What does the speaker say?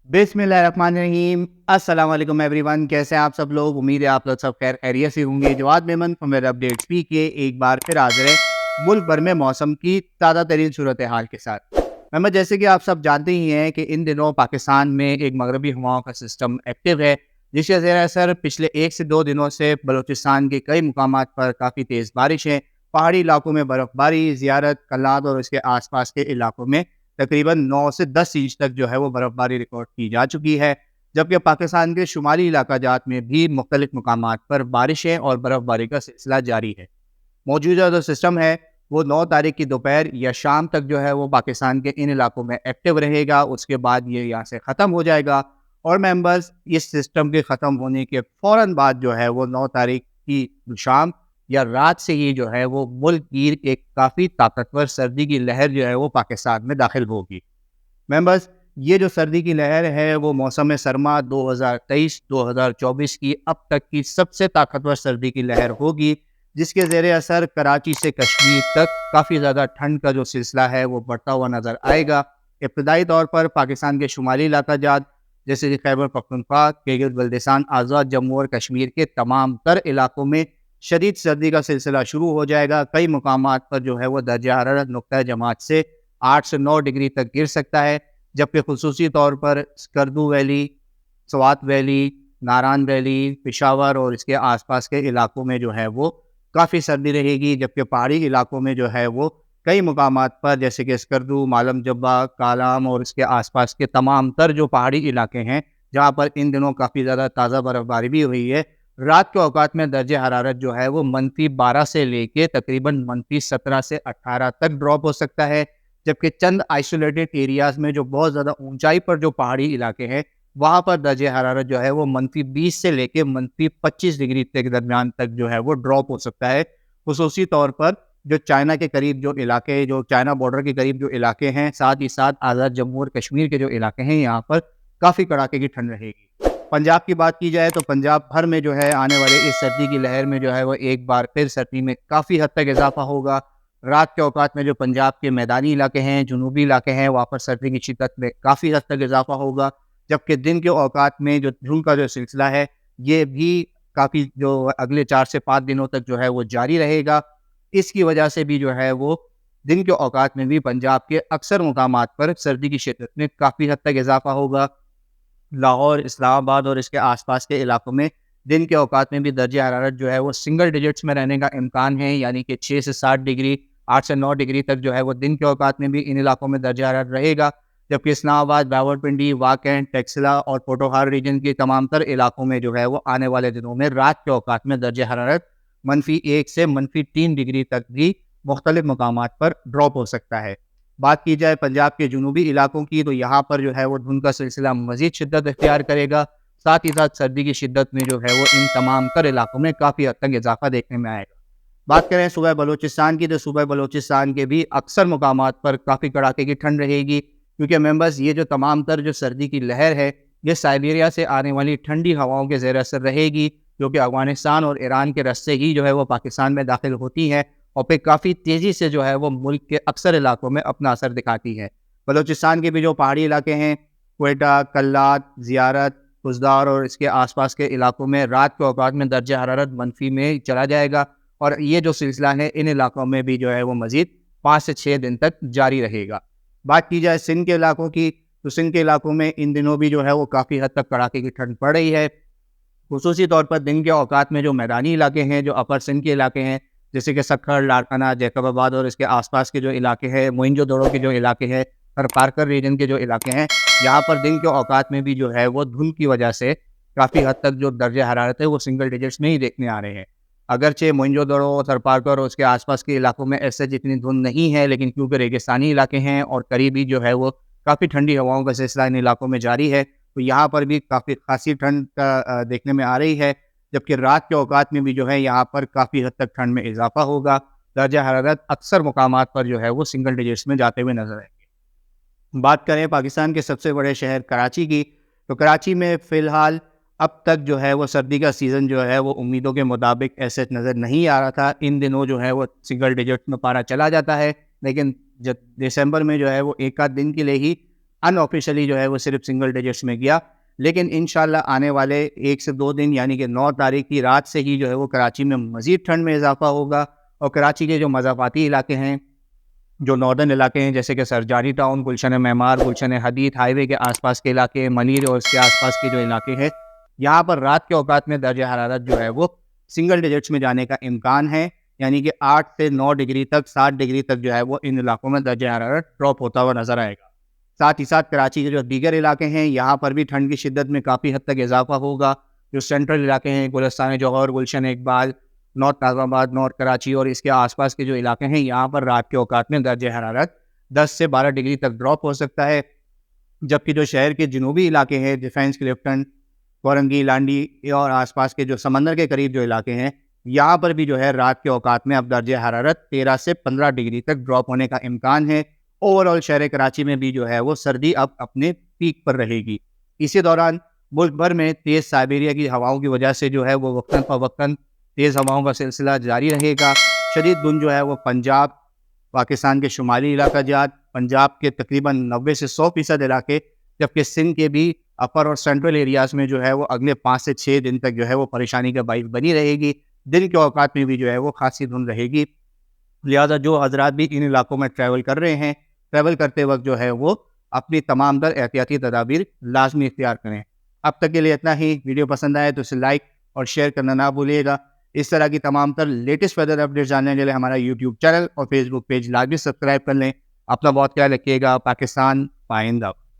बिस्मिल्लाहिर्रहमानिर्रहीम। अस्सलाम वालेकुम एवरीवन। कैसे हैं आप सब लोग? उम्मीद है आप लोग सब खैर खैरियत से होंगे। Jawad Memon from weather updates P K एक बार फिर हाजिर है मुल्क भर में मौसम की ताज़ा तरीन सूरत हाल के साथ। मेहमान, जैसे कि आप सब जानते ही हैं कि इन दिनों पाकिस्तान में एक मगरबी हवाओं का सिस्टम एक्टिव है, जिसके ज़ेर असर पिछले 1 से 2 दिनों से बलूचिस्तान के कई मुकामात पर काफ़ी तेज़ बारिश है। पहाड़ी इलाकों में बर्फ़बारी, ज़ियारत, कल्लात और इसके आस पास के इलाकों में तकरीबन 9 से 10 इंच तक जो है वो बर्फ़बारी रिकॉर्ड की जा चुकी है। जबकि पाकिस्तान के शुमाली इलाका जात में भी मुख्तलिफ मकामात पर बारिशें और बर्फ़बारी का सिलसिला जारी है। मौजूदा जो सिस्टम है वो 9 तारीख की दोपहर या शाम तक जो है वो पाकिस्तान के इन इलाकों में एक्टिव रहेगा। उसके बाद ये यहाँ से ख़त्म हो जाएगा और मेंबर्स इस सिस्टम के ख़त्म होने के फ़ौरन बाद जो है वो 9 तारीख की शाम या रात से ही जो है वो मुल्क की एक काफ़ी ताकतवर सर्दी की लहर जो है वो पाकिस्तान में दाखिल होगी। मेंबर्स, ये जो सर्दी की लहर है वो मौसम सरमा 2023-2024 की अब तक की सबसे ताकतवर सर्दी की लहर होगी, जिसके ज़ेर असर कराची से कश्मीर तक काफ़ी ज़्यादा ठंड का जो सिलसिला है वो बढ़ता हुआ नज़र आएगा। इब्तदाई तौर पर पाकिस्तान के शुमाली इलाका जात जैसे कि खैबर पख्तूनख्वा, गिलगित बल्तिस्तान, आज़ाद जम्मू और कश्मीर के तमाम तर इलाकों में शदीद सर्दी का सिलसिला शुरू हो जाएगा। कई मुकामात पर जो है वो दर्जा हरारत नुक्ता जमात से 8 से 9 डिग्री तक गिर सकता है, जबकि खुसूसी तौर पर स्कर्दू वैली, स्वात वैली, नारान वैली, पेशावर और इसके आसपास के इलाकों में जो है वो काफ़ी सर्दी रहेगी। जबकि पहाड़ी इलाकों में जो है वो कई मुकामात पर जैसे कि स्कर्दू, मालम जब्बा, कालाम और इसके आसपास के तमाम तर जो पहाड़ी इलाके हैं, जहाँ पर इन दिनों काफ़ी ज़्यादा ताज़ा बर्फ़बारी भी हुई है, रात के औकात में दर्जे हरारत जो है वो -12 से लेके तकरीबन -17 से 18 तक ड्रॉप हो सकता है। जबकि चंद आइसोलेटेड एरियाज़ में जो बहुत ज़्यादा ऊंचाई पर जो पहाड़ी इलाके हैं, वहाँ पर दर्जे हरारत जो है वो -20 से लेके -25 डिग्री के दरमियान तक जो है वो ड्रॉप हो सकता है। खुसूसी तौर पर जो चाइना के करीब जो इलाके, जो चाइना बॉर्डर के करीब जो इलाके हैं, साथ ही साथ आज़ाद जम्मू और कश्मीर के जो इलाके हैं, यहाँ पर काफ़ी कड़ाके की ठंड रहेगी। पंजाब की बात की जाए तो पंजाब भर में जो है आने वाले इस सर्दी की लहर में जो है वो एक बार फिर सर्दी में काफ़ी हद तक इजाफा होगा। रात के औकात में जो पंजाब के मैदानी इलाके हैं, जुनूबी इलाके हैं, वहाँ पर सर्दी की शिद्दत में काफ़ी हद तक इजाफा होगा। जबकि दिन के औकात में जो धुंध का जो सिलसिला है, ये भी काफ़ी जो अगले 4 से 5 दिनों तक जो है वो जारी रहेगा। इसकी वजह से भी जो है वो दिन के औकात में भी पंजाब के अक्सर मुकामात पर सर्दी की शिद्दत में काफ़ी हद तक इजाफा होगा। लाहौर, इस्लामाबाद और इसके आसपास के इलाकों में दिन के औकात में भी दर्जे हरारत जो है वो सिंगल डिजिट्स में रहने का इम्कान है, यानी कि 6 से 7 डिग्री, 8 से 9 डिग्री तक जो है वो दिन के औकात में भी इन इलाकों में दर्जा हरारत रहेगा। जबकि इस्लामाबाद, रावलपिंडी, वाकैन, टेक्सला और पोटोहार रीजन के तमाम तर इलाकों में जो है वो आने वाले दिनों में रात के औकात में दर्जे हरारत -1 से -3 डिग्री तक भी मुख्तलिफ मकामात पर ड्रॉप हो सकता है। बात की जाए पंजाब के जुनूबी इलाकों की तो यहाँ पर जो है वो धुंध का सिलसिला मज़ीद शिद्दत इख्तियार करेगा। साथ ही साथ सर्दी की शिद्दत में जो है वो इन तमाम तर इलाकों में काफ़ी हद तक इजाफा देखने में आएगा। बात करें सूबा बलूचिस्तान की तो सूबा बलूचिस्तान के भी अक्सर मुकामात पर काफ़ी कड़ाके की ठंड रहेगी, क्योंकि मेंबर्स ये जो तमाम तर जो सर्दी की लहर है ये साइबेरिया से आने वाली ठंडी हवाओं के ज़ेर असर रहेगी, जो कि अफगानिस्तान और ईरान के रस्ते ही जो है वो पाकिस्तान में दाखिल होती है और फिर काफ़ी तेज़ी से जो है वो मुल्क के अक्सर इलाकों में अपना असर दिखाती है। बलूचिस्तान के भी जो पहाड़ी इलाके हैं, क्वेटा, कल्लात, ज़ियारत, कुज़दार और इसके आसपास के इलाकों में रात के औकात में दर्जा हरारत मनफी में चला जाएगा और ये जो सिलसिला है इन इलाकों में भी जो है वो मज़ीद 5 से 6 दिन तक जारी रहेगा। बात की जाए सिंध के इलाकों की तो सिंध के इलाकों में इन दिनों भी जो है वो काफ़ी हद तक कड़ाके की ठंड पड़ रही है। खुसूसी तौर पर दिन के औकात में जो मैदानी इलाके हैं, जो अपर सिंध के इलाके हैं, जैसे कि सक्खर, लाड़काना, जैकबाबाद और इसके आसपास के जो इलाके हैं, मोइंजोदड़ो के जो इलाके हैं, थरपारकर रीजन के जो इलाके हैं, यहाँ पर दिन के औकात में भी जो है वो धुंध की वजह से काफ़ी हद तक जो दर्जे हरारत है वो सिंगल डिजिट्स में ही देखने आ रहे हैं। अगरचे मोइंजोदड़ो, थरपारकर और उसके आसपास के इलाकों में ऐसे जितनी धुंध नहीं है, लेकिन क्योंकि रेगिस्तानी इलाके हैं और करीबी जो है वो काफ़ी ठंडी हवाओं का सिलसिला इन इलाकों में जारी है, तो यहाँ पर भी काफ़ी खासी ठंड देखने में आ रही है। जबकि रात के औकात में भी जो है यहाँ पर काफ़ी हद तक ठंड में इजाफा होगा। दर्जा हरारत अक्सर मुकामात पर जो है वो सिंगल डिजिट्स में जाते हुए नजर आएंगे। बात करें पाकिस्तान के सबसे बड़े शहर कराची की तो कराची में फ़िलहाल अब तक जो है वो सर्दी का सीज़न जो है वो उम्मीदों के मुताबिक ऐसे नज़र नहीं आ रहा था। इन दिनों जो है वो सिंगल डिजिट में पारा चला जाता है, लेकिन जब दिसंबर में जो है वो एक आध दिन के लिए ही ان آفیشلی جو ہے وہ صرف سنگل ڈیجٹس میں گیا، لیکن انشاءاللہ آنے والے 1 سے 2 دن یعنی کہ 9 تاریخ کی رات سے ہی جو ہے وہ کراچی میں مزید ٹھنڈ میں اضافہ ہوگا، اور کراچی کے جو مضافاتی علاقے ہیں، جو ناردرن علاقے ہیں جیسے کہ سرجاری ٹاؤن، گلشن معمار، گلشن حدید، ہائی وے کے آس پاس کے علاقے، منیر اور اس کے آس پاس کے جو علاقے ہیں، یہاں پر رات کے اوقات میں درجہ حرارت جو ہے وہ سنگل ڈیجٹس میں جانے کا امکان ہے، یعنی کہ 8 سے 9 ڈگری تک، 7 ڈگری تک جو ہے وہ ان علاقوں میں درجہ حرارت ڈراپ ہوتا ہوا نظر آئے گا۔ ساتھ ہی ساتھ کراچی کے جو دیگر علاقے ہیں یہاں پر بھی ٹھنڈ کی شدت میں کافی حد تک اضافہ ہوگا۔ جو سینٹرل علاقے ہیں، گلستان جوہر، گلشن اقبال، نارتھ ناظم آباد، نارتھ کراچی اور اس کے آس پاس کے جو علاقے ہیں، یہاں پر رات کے اوقات میں درجہ حرارت 10 سے 12 ڈگری تک ڈراپ ہو سکتا ہے، جبکہ جو شہر کے جنوبی علاقے ہیں، ڈیفینس، کلفٹن، کورنگی، لانڈی اور آس پاس کے جو سمندر کے قریب جو علاقے ہیں، یہاں پر بھی جو ہے رات کے اوقات میں اب درجہ حرارت 13 سے 15 ڈگری تک ڈراپ ہونے کا امکان ہے۔ اوور آل شہر کراچی میں بھی جو ہے وہ سردی اب اپنے پیک پر رہے گی۔ اسی دوران ملک بھر میں تیز سائبیریا کی ہواؤں کی وجہ سے جو ہے وہ وقتاً فوقتاً تیز ہواؤں کا سلسلہ جاری رہے گا۔ شدید دھند جو ہے وہ پنجاب، پاکستان کے شمالی علاقہ جات، پنجاب کے تقریباً 90 سے 100% علاقے، جبکہ سندھ کے بھی اپر اور سینٹرل ایریاز میں جو ہے وہ اگلے 5 سے 6 دن تک جو ہے وہ پریشانی کا باعث بنی رہے گی۔ دن کے اوقات میں بھی جو ہے وہ خاصی دھند رہے گی، لہٰذا جو حضرات بھی ان علاقوں میں ٹریول کر رہے ہیں، ٹریول کرتے وقت جو ہے وہ اپنی تمام تر احتیاطی تدابیر لازمی اختیار کریں۔ اب تک کے لیے اتنا ہی۔ ویڈیو پسند آئے تو اسے لائک اور شیئر کرنا نہ بھولیے گا۔ اس طرح کی تمام تر لیٹسٹ ویدر اپڈیٹ جاننے کے لیے ہمارا یوٹیوب چینل اور فیس بک پیج لازمی سبسکرائب کر لیں۔ اپنا بہت خیال رکھیے گا۔ پاکستان پائندہ۔